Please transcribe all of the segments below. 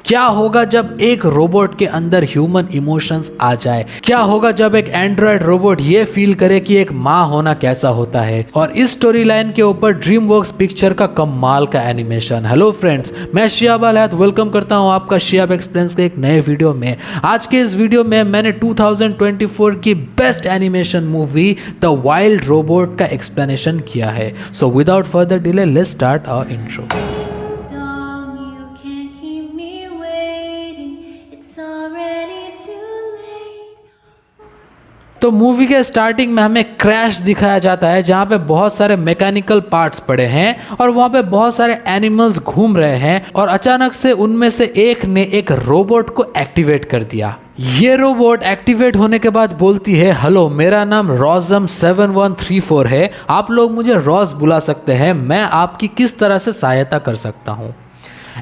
क्या होगा जब एक रोबोट के अंदर ह्यूमन इमोशंस आ जाए? क्या होगा जब एक एंड्रॉयड रोबोट ये फील करे कि एक माँ होना कैसा होता है? और इस स्टोरी लाइन के ऊपर ड्रीमवर्क्स पिक्चर का कमाल का एनिमेशन। हेलो फ्रेंड्स, मैं शियाब अल-हयात वेलकम करता हूँ आपका शियाब एक्सप्लेन्स के एक नए वीडियो में। आज के इस वीडियो में मैंने 2024 की best animation movie the wild robot का एक्सप्लेनेशन किया है। So without further delay let's start our intro. तो मूवी के स्टार्टिंग में हमें क्रैश दिखाया जाता है जहाँ पे बहुत सारे मैकेनिकल पार्ट्स पड़े हैं और वहाँ पे बहुत सारे एनिमल्स घूम रहे हैं और अचानक से उनमें से एक ने एक रोबोट को एक्टिवेट कर दिया। ये रोबोट एक्टिवेट होने के बाद बोलती है, हेलो मेरा नाम रॉसम 7134 है, आप लोग मुझे रॉस बुला सकते हैं, मैं आपकी किस तरह से सहायता कर सकता हूँ।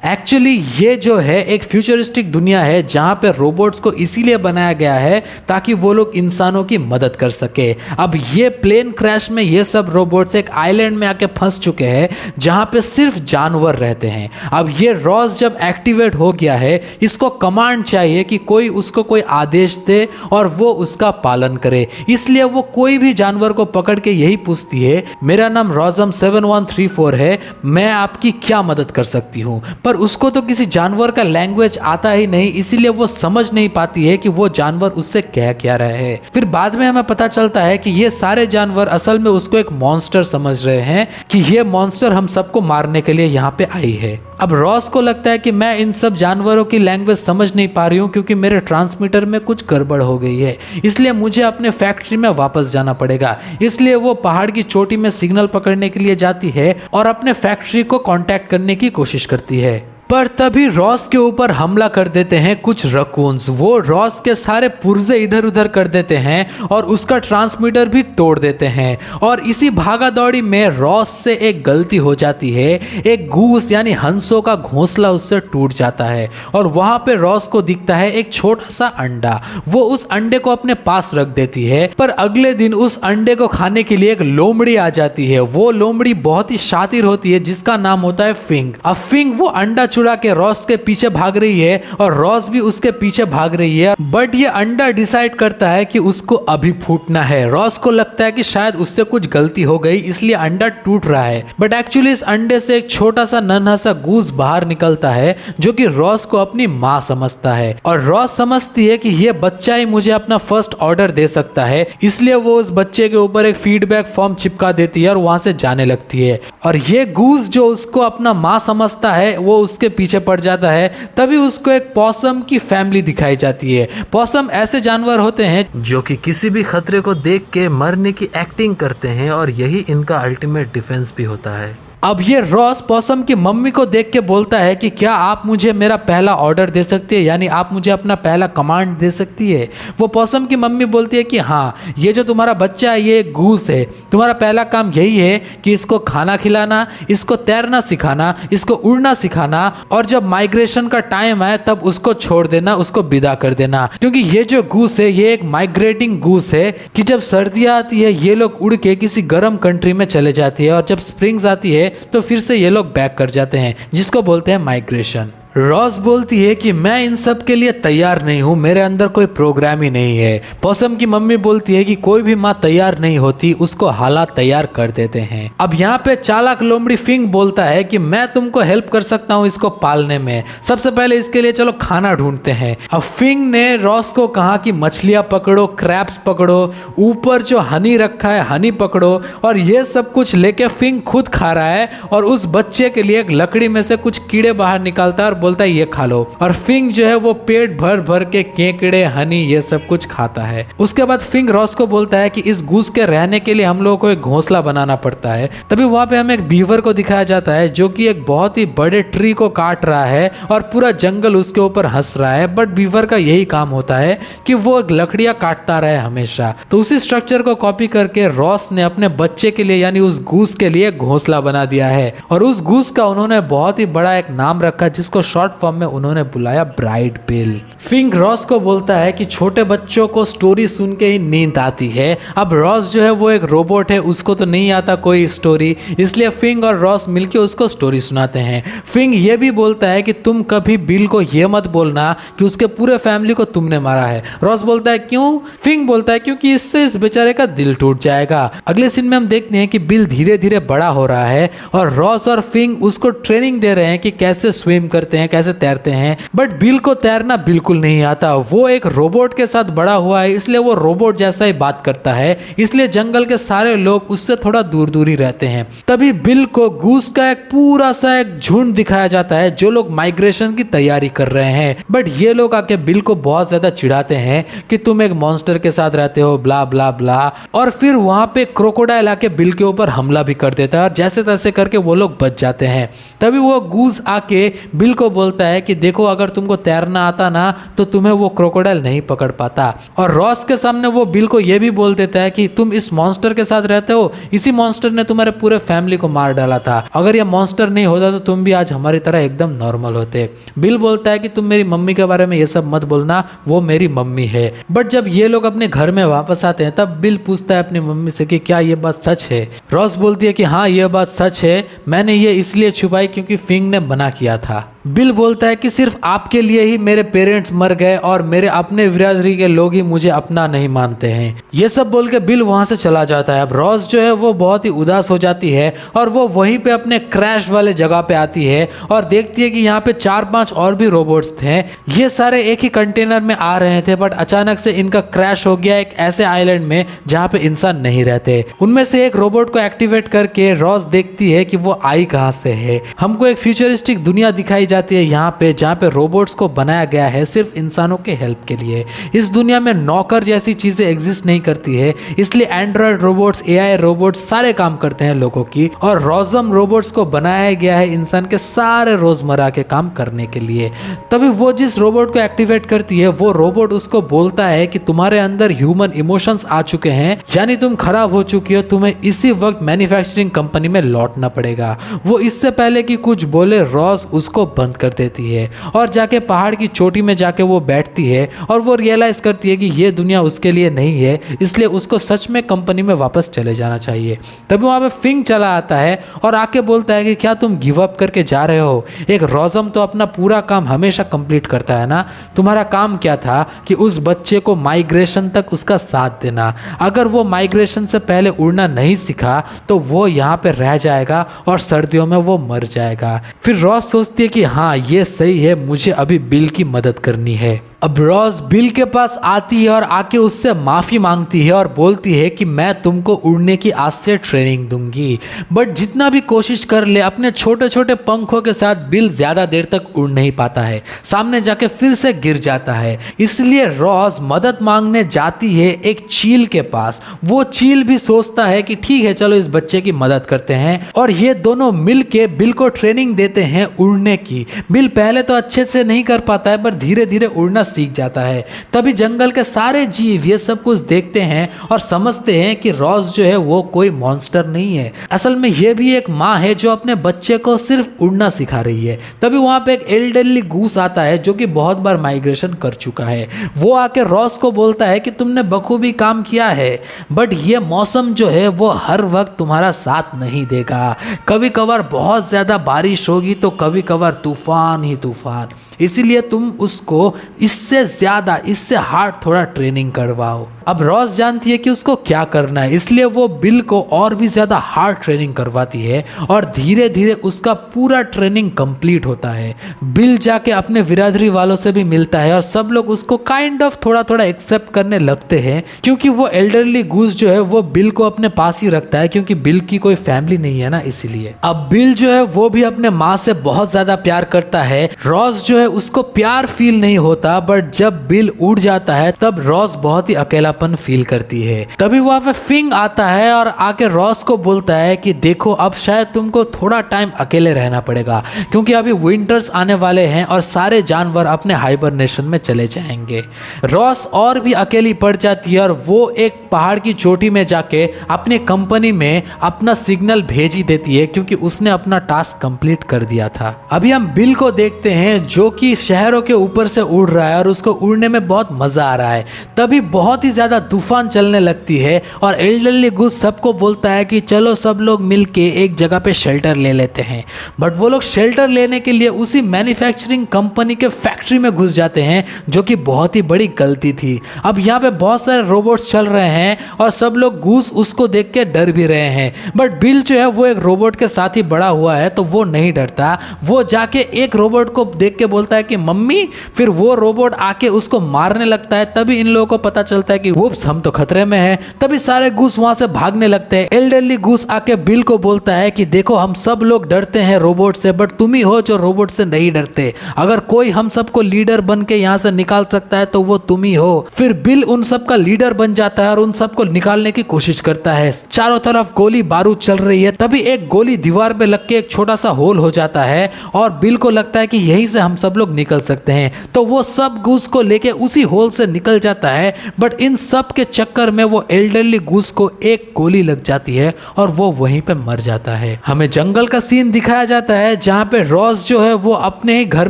एक्चुअली ये जो है एक फ्यूचरिस्टिक दुनिया है जहाँ पे रोबोट्स को इसीलिए बनाया गया है ताकि वो लोग इंसानों की मदद कर सके। अब ये प्लेन क्रैश में ये सब रोबोट्स एक आइलैंड में आके फंस चुके हैं जहाँ पे सिर्फ जानवर रहते हैं। अब ये रॉस जब एक्टिवेट हो गया है, इसको कमांड चाहिए कि कोई उसको कोई आदेश दे और वो उसका पालन करे। इसलिए वो कोई भी जानवर को पकड़ के यही पूछती है, मेरा नाम रॉसम 7134 है, मैं आपकी क्या मदद कर सकती हूँ। पर उसको तो किसी जानवर का लैंग्वेज आता ही नहीं, इसीलिए वो समझ नहीं पाती है कि वो जानवर उससे कह क्या रहे हैं। फिर बाद में हमें पता चलता है कि ये सारे जानवर असल में उसको एक मॉन्स्टर समझ रहे हैं कि ये मॉन्स्टर हम सबको मारने के लिए यहाँ पे आई है। अब रॉस को लगता है कि मैं इन सब जानवरों की लैंग्वेज समझ नहीं पा रही हूँ क्योंकि मेरे ट्रांसमीटर में कुछ गड़बड़ हो गई है, इसलिए मुझे अपने फैक्ट्री में वापस जाना पड़ेगा। इसलिए वो पहाड़ की चोटी में सिग्नल पकड़ने के लिए जाती है और अपने फैक्ट्री को कांटेक्ट करने की कोशिश करती है। पर तभी रॉस के ऊपर हमला कर देते हैं कुछ रकून्स। वो रॉस के सारे पुर्जे इधर उधर कर देते हैं और उसका ट्रांसमीटर भी तोड़ देते हैं। और इसी भागा दौड़ी में रॉस से एक गलती हो जाती है, एक गूस यानी हंसों का घोंसला उससे टूट जाता है और वहां पे रॉस को दिखता है एक छोटा सा अंडा। वो उस अंडे को अपने पास रख देती है, पर अगले दिन उस अंडे को खाने के लिए एक लोमड़ी आ जाती है। वो लोमड़ी बहुत ही शातिर होती है जिसका नाम होता है फिंग। अब फिंग वो अंडा चुरा के रॉस के पीछे भाग रही है और रॉस भी उसके पीछे भाग रही है, बट ये अंडा डिसाइड करता है कि उसको अभी फूटना है। रॉस को लगता है कि शायद उससे कुछ गलती हो गई इसलिए अंडा टूट रहा है, बट एक्चुअली इस अंडे से एक छोटा सा नन्हा सा गूस बाहर निकलता है जो कि रॉस को अपनी माँ समझता है। और रॉस समझती है कि ये बच्चा ही मुझे अपना फर्स्ट ऑर्डर दे सकता है, इसलिए वो उस बच्चे के ऊपर एक फीडबैक फॉर्म चिपका देती है और वहां से जाने लगती है। और ये गूस जो उसको अपना माँ समझता है वो उसके पीछे पड़ जाता है। तभी उसको एक पॉसम की फैमिली दिखाई जाती है। पॉसम ऐसे जानवर होते हैं जो कि किसी भी खतरे को देख के मरने की एक्टिंग करते हैं और यही इनका अल्टीमेट डिफेंस भी होता है। अब ये रॉस पॉसम की मम्मी को देख के बोलता है कि क्या आप मुझे मेरा पहला ऑर्डर दे सकती है, यानी आप मुझे अपना पहला कमांड दे सकती है। वो पॉसम की मम्मी बोलती है कि हाँ, ये जो तुम्हारा बच्चा है ये एक गूस है, तुम्हारा पहला काम यही है कि इसको खाना खिलाना, इसको तैरना सिखाना, इसको उड़ना सिखाना और जब माइग्रेशन का टाइम आए तब उसको छोड़ देना, उसको विदा कर देना। क्योंकि ये जो गूस है ये एक माइग्रेटिंग गूस है कि जब सर्दियाँ आती है ये लोग उड़ के किसी गर्म कंट्री में चले जाती है और जब स्प्रिंग्स आती है तो फिर से ये लोग बैक कर जाते हैं, जिसको बोलते हैं माइग्रेशन। रॉस बोलती है कि मैं इन सब के लिए तैयार नहीं हूं, मेरे अंदर कोई प्रोग्राम ही नहीं है। पॉसम की मम्मी बोलती है कि कोई भी माँ तैयार नहीं होती, उसको हालात तैयार कर देते हैं। अब यहाँ पे चालाक लोमड़ी फिंग बोलता है कि मैं तुमको हेल्प कर सकता हूँ इसको पालने में, सबसे पहले इसके लिए चलो खाना ढूंढते हैं। अब फिंग ने रॉस को कहा कि मछलियां पकड़ो, क्रैब्स पकड़ो, ऊपर जो हनी रखा है हनी पकड़ो, और ये सब कुछ लेके फिंग खुद खा रहा है और उस बच्चे के लिए एक लकड़ी में से कुछ कीड़े बाहर निकालता है और बोलता है ये खा लो। और फिंग जो है वो पेट भर भर के केकड़े हनी ये सब कुछ खाता है। उसके बाद फिंग रॉस को बोलता है कि इस गूस के रहने के लिए हम लोगों को एक घोंसला बनाना पड़ता है। तभी वहां पे हमें एक बीवर को दिखाया जाता है जो कि एक बहुत ही बड़े ट्री को काट रहा है और पूरा जंगल उसके ऊपर हंस रहा है, बट बीवर का यही काम होता है कि वो लकड़ियां काटता रहे हमेशा। तो उसी स्ट्रक्चर को कॉपी करके रॉस ने अपने बच्चे के लिए यानी उस गूस के लिए घोंसला बना दिया है और उस गूस का उन्होंने बहुत ही बड़ा एक नाम रखा जिसको शॉर्ट फॉर्म में उन्होंने बुलाया ब्राइट बिल। फिंग रॉस को बोलता है कि छोटे बच्चों को स्टोरी सुन के ही नींद आती है। अब रॉस जो है वो एक रोबोट है, उसको तो नहीं आता कोई स्टोरी, इसलिए फिंग और रॉस मिलके उसको स्टोरी सुनाते हैं। फिंग ये भी बोलता है कि तुम कभी बिल को ये मत बोलना कि उसके पूरे फैमिली को तुमने मारा है। रॉस बोलता है क्यों? फिंग बोलता है क्योंकि इससे इस बेचारे का दिल टूट जाएगा। अगले सीन में हम देखते हैं कि बिल धीरे धीरे बड़ा हो रहा है और रॉस और फिंग उसको ट्रेनिंग दे रहे हैं कि कैसे स्विम करते हैं, कैसे तैरते हैं। बट बिल को तैरना बिल्कुल नहीं आता। वो एक रोबोट के साथ बड़ा हुआ है, इसलिए वो रोबोट जैसा ही बात करता है, इसलिए जंगल के सारे लोग उससे थोड़ा दूर दूर ही रहते हैं। तभी बिल को गूस का एक पूरा सा एक झुंड दिखाया जाता है जो लोग माइग्रेशन की तैयारी कर रहे हैं। बट ये लोग आके बिल को बहुत ज्यादा चिढ़ाते हैं कि तुम एक मॉन्स्टर के साथ रहते हो, ब्ला ब्ला ब्ला। और फिर वहां पे क्रोकोडाइल आके बिल के ऊपर हमला भी कर देता है और जैसे तैसे करके वो लोग बच जाते हैं। तभी वो गूस आके बिल को बोलता है कि देखो, अगर तुमको तैरना आता ना तो तुम्हें वो क्रोकोडाइल नहीं पकड़ पाता। और रॉस के सामने वो बिल को ये भी बोल देता है कि तुम इस मॉन्स्टर के साथ रहते हो, इसी मॉन्स्टर ने तुम्हारे पूरे फैमिली को मार डाला था। अगर ये मॉन्स्टर नहीं होता तो तुम भी आज हमारी तरह एकदम नॉर्मल होते। बिल बोलता है कि तुम मेरी मम्मी के बारे में ये सब मत बोलना, वो मेरी मम्मी है। बट जब ये लोग अपने घर में वापस आते हैं तब बिल पूछता है अपनी मम्मी से कि क्या ये बात सच है। रॉस बोलती है कि हाँ, ये बात सच है, मैंने ये इसलिए छुपाई क्योंकि फिंग ने मना किया था। बिल बोलता है कि सिर्फ आपके लिए ही मेरे पेरेंट्स मर गए और मेरे अपने बिरादरी के लोग ही मुझे अपना नहीं मानते हैं। ये सब बोल के बिल वहां से चला जाता है। अब रॉस जो है वो बहुत ही उदास हो जाती है और वो वहीं पे अपने क्रैश वाले जगह पे आती है और देखती है कि यहाँ पे 4-5 और भी रोबोट्स थे। ये सारे एक ही कंटेनर में आ रहे थे, बट अचानक से इनका क्रैश हो गया एक ऐसे आइलैंड में जहाँ पे इंसान नहीं रहते। उनमें से एक रोबोट को एक्टिवेट करके रॉस देखती है कि वो आई कहाँ से है। हमको एक फ्यूचरिस्टिक दुनिया दिखाई जाती है यहाँ पे, जहाँ पे रोबोट्स को बनाया गया है सिर्फ इंसानों के हेल्प के लिए। इस दुनिया में नौकर जैसी चीजें एग्जिस्ट नहीं करती है, इसलिए एंड्रॉयड रोबोट्स, एआई रोबोट्स सारे काम करते हैं लोगों की। और रोजम रोबोट्स को बनाया गया है इंसान के सारे रोजमर्रा के काम करने के लिए। तभी वो जिस रोबोट को एक्टिवेट करती है वो रोबोट उसको बोलता है कि तुम्हारे अंदर ह्यूमन इमोशंस आ चुके हैं, यानी तुम खराब हो चुकी हो, तुम्हें इसी वक्त मैन्युफैक्चरिंग कंपनी में लौटना पड़ेगा। वो इससे पहले कि कुछ बोले रॉस उसको बंद कर देती है और जाके पहाड़ की चोटी में जाके वो बैठती है और वो रियलाइज करती है कि ये दुनिया उसके लिए नहीं है, इसलिए उसको सच में कंपनी में वापस चले जाना चाहिए। तभी वहां पे फिंग चला आता है और आके बोलता है कि क्या तुम गिव अप करके जा रहे हो? एक रोजम तो अपना पूरा काम हमेशा कंप्लीट करता है ना, तुम्हारा काम क्या था कि उस बच्चे को माइग्रेशन तक उसका साथ देना। अगर वो माइग्रेशन से पहले उड़ना नहीं सीखा तो वो यहाँ पे रह जाएगा और सर्दियों में वो मर जाएगा। फिर रॉस सोचती है कि हाँ, ये सही है, मुझे अभी बिल की मदद करनी है। अब रॉस बिल के पास आती है और आके उससे माफ़ी मांगती है और बोलती है कि मैं तुमको उड़ने की आज से ट्रेनिंग दूंगी। बट जितना भी कोशिश कर ले, अपने छोटे छोटे पंखों के साथ बिल ज़्यादा देर तक उड़ नहीं पाता है, सामने जाके फिर से गिर जाता है। इसलिए रॉस मदद मांगने जाती है एक चील के पास। वो चील भी सोचता है कि ठीक है, चलो इस बच्चे की मदद करते हैं, और ये दोनों मिल के बिल को ट्रेनिंग देते हैं उड़ने की। बिल पहले तो अच्छे से नहीं कर पाता है, पर धीरे धीरे उड़ना सीख जाता है। तभी जंगल के सारे जीव ये सब कुछ देखते हैं और समझते हैं कि रॉस जो है वो कोई मॉन्स्टर नहीं है, असल में ये भी एक माँ है जो अपने बच्चे को सिर्फ उड़ना सिखा रही है। तभी वहां पे एक एल्डरली गूस आता है जो कि बहुत बार माइग्रेशन कर चुका है। वो आके रॉस को बोलता है कि तुमने बखूबी काम किया है, बट ये मौसम जो है वो हर वक्त तुम्हारा साथ नहीं देगा। कभी कभार बहुत ज्यादा बारिश होगी तो कभी कभार तूफान ही तूफान, इसीलिए तुम उसको इससे ज्यादा, इससे हार्ड थोड़ा ट्रेनिंग करवाओ। अब रॉस जानती है कि उसको क्या करना है, इसलिए वो बिल को और भी ज्यादा हार्ड ट्रेनिंग करवाती है और धीरे धीरे उसका पूरा ट्रेनिंग कंप्लीट होता है। बिल जाके अपने बिरादरी वालों से भी मिलता है और सब लोग उसको काइंड ऑफ थोड़ा थोड़ा एक्सेप्ट करने लगते हैं, क्योंकि वो एल्डरली गूस जो है वो बिल को अपने पास ही रखता है, क्योंकि बिल की कोई फैमिली नहीं है ना, इसीलिए। अब बिल जो है वो भी अपने माँ से बहुत ज्यादा प्यार करता है। रॉस जो है उसको प्यार फील नहीं होता, बट जब बिल उड़ जाता है तब रॉस बहुत ही अकेलापन फील करती है। तभी वहां पे फिंग आता है और आके रॉस को बोलता है कि देखो अब शायद तुमको थोड़ा टाइम अकेले रहना पड़ेगा, क्योंकि अभी विंटर्स आने वाले हैं और सारे जानवर अपने हाइबरनेशन में चले जाएंगे। रॉस और भी अकेली पड़ जाती है और वो एक पहाड़ की चोटी में जाके अपनी कंपनी में अपना सिग्नल भेज ही देती है, क्योंकि उसने अपना टास्क कंप्लीट कर दिया था। अभी हम बिल को देखते हैं जो कि शहरों के ऊपर से उड़ रहा है और उसको उड़ने में बहुत मजा आ रहा है। तभी बहुत ही ज्यादा तूफान चलने लगती है और एल्डरली गूस सबको बोलता है कि चलो सब लोग मिलके एक जगह पे शेल्टर ले लेते हैं। बट वो लोग शेल्टर लेने के लिए उसी मैन्युफैक्चरिंग कंपनी के फैक्ट्री में घुस जाते हैं, जो कि बहुत ही बड़ी गलती थी। अब यहाँ पे बहुत सारे रोबोट्स चल रहे हैं और सब लोग गूस उसको देख के डर भी रहे हैं, बट बिल जो है वो एक रोबोट के साथ ही बड़ा हुआ है तो वो नहीं डरता। वो जाके एक रोबोट को देख के बोलता है कि मम्मी, फिर वो रोबोट आके उसको मारने लगता है। तभी इन लोगों को पता चलता है कि उप्स, हम तो खतरे में हैं। तभी सारे गूस वहां से भागने लगते हैं। एल्डरली गूस आके बिल को बोलता है कि देखो हम सब लोग डरते हैं रोबोट से, बट तुम ही हो जो रोबोट से नहीं डरते। अगर कोई हम सबको लीडर बन के यहाँ से निकाल सकता है तो वो तुम ही हो। फिर बिल उन सब का लीडर बन जाता है और उन सबको निकालने की कोशिश करता है। चारों तरफ गोली बारूद चल रही है। तभी एक गोली दीवार पे लग के एक छोटा सा होल हो जाता है और बिल को लगता है कि यहीं से हम सब लोग निकल सकते हैं, तो वो सब गूस को लेके उसी होल से निकल जाता है। बट इन सब के चक्कर में वो एल्डरली गूस को एक गोली लग जाती है और वो वहीं पे मर जाता है। हमें जंगल का सीन दिखाया जाता है जहां पे रॉस जो है वो अपने ही घर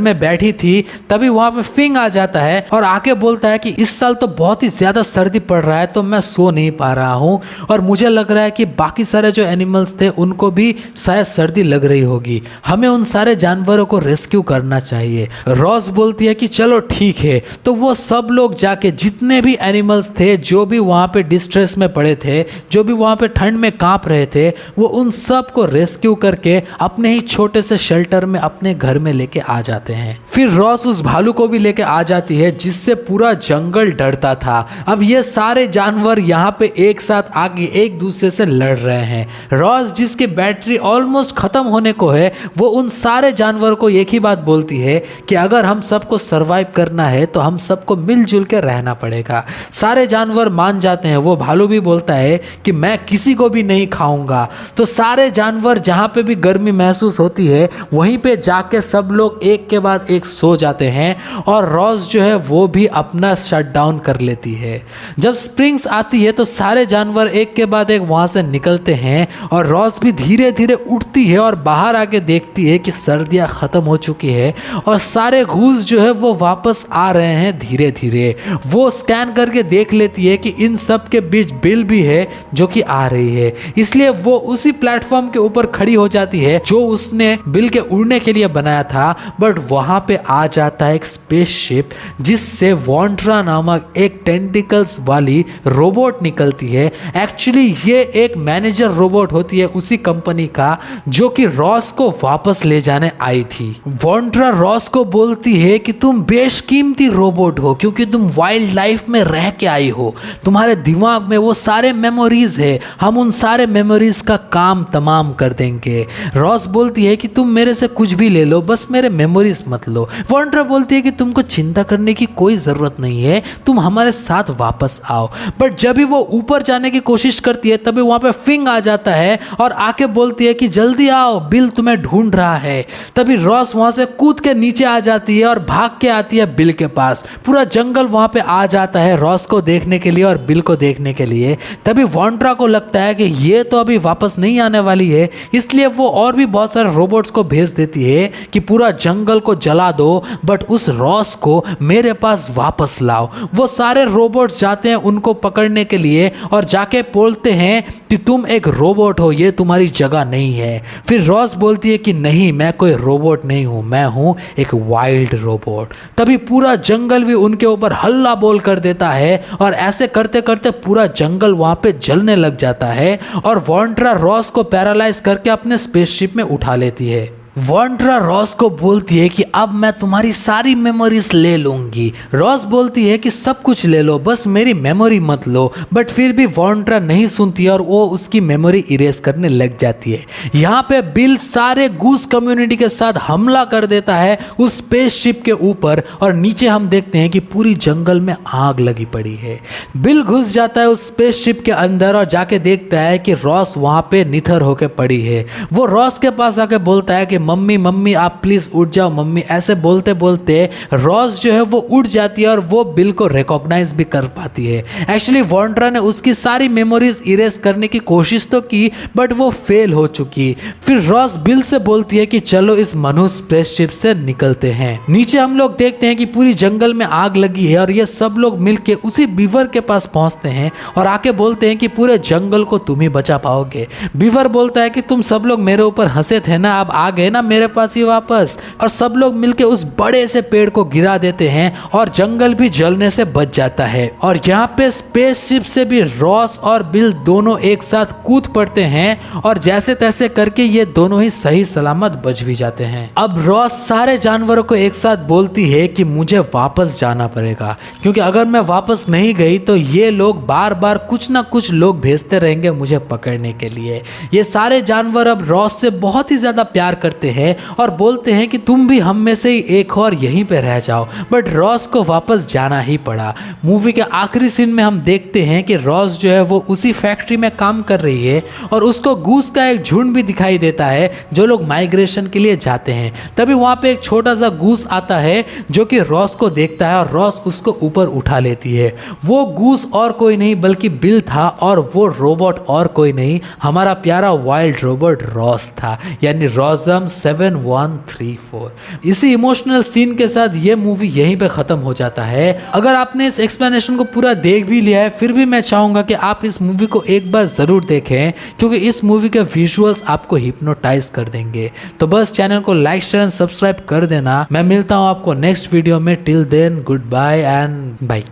में बैठी थी। तभी वहां पे फिंग आ जाता है और आके बोलता है कि इस साल तो बहुत ही ज्यादा सर्दी पड़ रहा है तो मैं सो नहीं पा रहा हूं और मुझे लग रहा है कि बाकी सारे जो एनिमल्स थे उनको भी शायद सर्दी लग रही होगी, हमें उन सारे जानवरों को रेस्क्यू करना चाहिए। रॉस बोलती है कि चलो ठीक है। तो वो सब लोग जाके जितने भी एनिमल्स थे जो भी वहां पे डिस्ट्रेस में पड़े थे, जो भी वहां पे ठंड में कांप रहे थे, वो उन सब को रेस्क्यू करके अपने ही छोटे से शेल्टर में अपने घर में लेके आ जाते हैं। फिर रॉस उस भालू को भी लेके आ जाती है जिससे पूरा जंगल डरता था। अब ये सारे जानवर यहाँ पे एक साथ आके एक दूसरे से लड़ रहे हैं। रॉस जिसकी बैटरी ऑलमोस्ट खत्म होने को है, वो उन सारे जानवरों को एक ही बात बोलती है कि अगर हम सबको सरवाइव करना है तो हम सबको मिलजुल के रहना पड़ेगा। सारे जानवर मान जाते हैं। वो भालू भी बोलता है कि मैं किसी को भी नहीं खाऊंगा। तो सारे जानवर जहाँ पे भी गर्मी महसूस होती है वहीं पे जाके सब लोग एक के बाद एक सो जाते हैं और रॉस जो है वो भी अपना शट डाउन कर लेती है। जब स्प्रिंग्स आती है तो सारे जानवर एक के बाद एक वहां से निकलते हैं और रॉस भी धीरे धीरे उठती है और बाहर आके देखती है कि सर्दियां खत्म हो चुकी है और सारे घूस जो है वो वापस आ रहे हैं धीरे धीरे। वो स्कैन करके देख लेती है कि इन सब के बीच बिल भी है जो कि आ रही है, इसलिए वो उसी प्लेटफॉर्म के ऊपर खड़ी हो जाती है जो उसने बिल के उड़ने के लिए बनाया था। बट वहां पे आ जाता है एक स्पेसशिप जिससे वॉन्ट्रा नामक एक टेंटिकल्स वाली रोबोट निकलती है। एक्चुअली ये एक मैनेजर रोबोट होती है उसी कंपनी का जो कि रॉस को वापस ले जाने आई थी। वॉन्ट्रा रॉस को बोलती है कि तुम बेशकीमती रोबोट हो क्योंकि तुम वाइल्ड लाइफ में रह के आई हो, तुम्हारे दिमाग में वो सारे मेमोरीज है, हम उन सारे मेमोरीज का काम तमाम कर देंगे। रॉस बोलती है कि तुम मेरे से कुछ भी ले लो, बस मेरे मेमोरीज मत लो। वॉन्ट्रा बोलती है कि तुमको चिंता करने की कोई जरूरत नहीं है, तुम हमारे साथ वापस आओ। बट जब भी वो ऊपर जाने की कोशिश करती है तभी वहां पे फिंग आ जाता है और आके बोलती है कि जल्दी आओ, बिल तुम्हें ढूंढ रहा है। तभी रॉस वहां से कूद के नीचे आ जाती है और भाग के आती है बिल के पास। पूरा जंगल वहां पे आ जाता है रॉस को देखने के लिए और बिल को देखने के लिए। तभी वॉन्ट्रा को लगता है कि ये तो अभी वापस नहीं आने वाली है, इसलिए वो और भी बहुत सारे रोबोट्स को भेज देती है कि पूरा जंगल को जला दो, बट उस रॉस को मेरे पास वापस लाओ। वो सारे रोबोट्स जाते हैं उनको पकड़ने के लिए और जाके बोलते हैं कि तुम एक रोबोट हो, ये तुम्हारी जगह नहीं है। फिर रॉस बोलती है कि नहीं, मैं कोई रोबोट नहीं हूं, मैं हूं एक वाइल्ड रोबोट। तभी पूरा जंगल भी उनके ऊपर हल्ला बोल कर देता है और ऐसे करते करते पूरा जंगल वहां पे जलने लग जाता है और वॉन्ट्रा रॉस को पैरालाइज करके अपने स्पेसशिप में उठा लेती है। वॉन्ड्रा रॉस को बोलती है कि अब मैं तुम्हारी सारी मेमोरीज ले लूंगी। रॉस बोलती है कि सब कुछ ले लो, बस मेरी मेमोरी मत लो। बट फिर भी वॉन्ड्रा नहीं सुनती है और वो उसकी मेमोरी इरेज करने लग जाती है। यहाँ पे बिल सारे गूस कम्युनिटी के साथ हमला कर देता है उस स्पेसशिप के ऊपर और नीचे हम देखते हैं कि पूरी जंगल में आग लगी पड़ी है। बिल घुस जाता है उस स्पेसशिप के अंदर और जाके देखता है कि रॉस वहां पे निथर होके पड़ी है। वो रॉस के पास आके बोलता है कि मम्मी मम्मी आप प्लीज उठ जाओ मम्मी। ऐसे बोलते बोलते रॉस जो है वो उठ जाती है और वो बिल को रिकॉग्नाइज भी कर पाती है। एक्चुअली वॉन्ड्रा ने उसकी सारी मेमोरीज इरेज करने की कोशिश तो की बट वो फेल हो चुकी। फिर रॉस बिल से बोलती है कि चलो इस मनुष्य स्पेसशिप से निकलते हैं। नीचे हम लोग देखते हैं कि पूरी जंगल में आग लगी है और ये सब लोग मिलके उसी बीवर के पास पहुंचते हैं और आके बोलते हैं कि पूरे जंगल को तुम ही बचा पाओगे। बीवर बोलता है कि तुम सब लोग मेरे ऊपर हंसे थे ना, अब आ गए ना मेरे पास ही वापस। और सब लोग मिलके उस बड़े से पेड़ को गिरा देते हैं और जंगल भी जलने से बच जाता है। और यहाँ पे स्पेसशिप से भी रॉस और बिल दोनों एक साथ कूद पड़ते हैं और जैसे तैसे करके ये दोनों ही सही सलामत बच भी जाते हैं। अब रॉस सारे जानवरों को एक साथ बोलती है कि मुझे वापस जाना पड़ेगा, क्योंकि अगर मैं वापस नहीं गई तो ये लोग बार बार कुछ ना कुछ लोग भेजते रहेंगे मुझे पकड़ने के लिए। ये सारे जानवर अब रॉस से बहुत ही ज्यादा प्यार करते हैं और बोलते हैं कि तुम भी हम में से ही एक हो और यहीं पे रह जाओ। बट रॉस को वापस जाना ही पड़ा। मूवी के आखिरी सीन में हम देखते हैं कि रॉस जो है वो उसी फैक्ट्री में काम कर रही है और उसको गूस का एक झुंड भी दिखाई देता है जो लोग माइग्रेशन के लिए जाते हैं। तभी वहां पे एक छोटा सा गूस आता है जो कि रॉस को देखता है और रॉस उसको ऊपर उठा लेती है। वो गूस और कोई नहीं बल्कि बिल था और वो रोबोट और कोई नहीं हमारा प्यारा वाइल्ड रोबोट रॉस था, यानी रॉसम 7134। इसी इमोशनल सीन के साथ ये मूवी यहीं पे खत्म हो जाता है। अगर आपने इस एक्सप्लेनेशन को पूरा देख भी लिया है फिर भी मैं चाहूंगा कि आप इस मूवी को एक बार जरूर देखें, क्योंकि इस मूवी के विजुअल्स आपको हिप्नोटाइज कर देंगे। तो बस चैनल को लाइक शेयर एंड सब्सक्राइब कर देना। मैं मिलता हूं आपको नेक्स्ट वीडियो में। Till then goodbye and bye.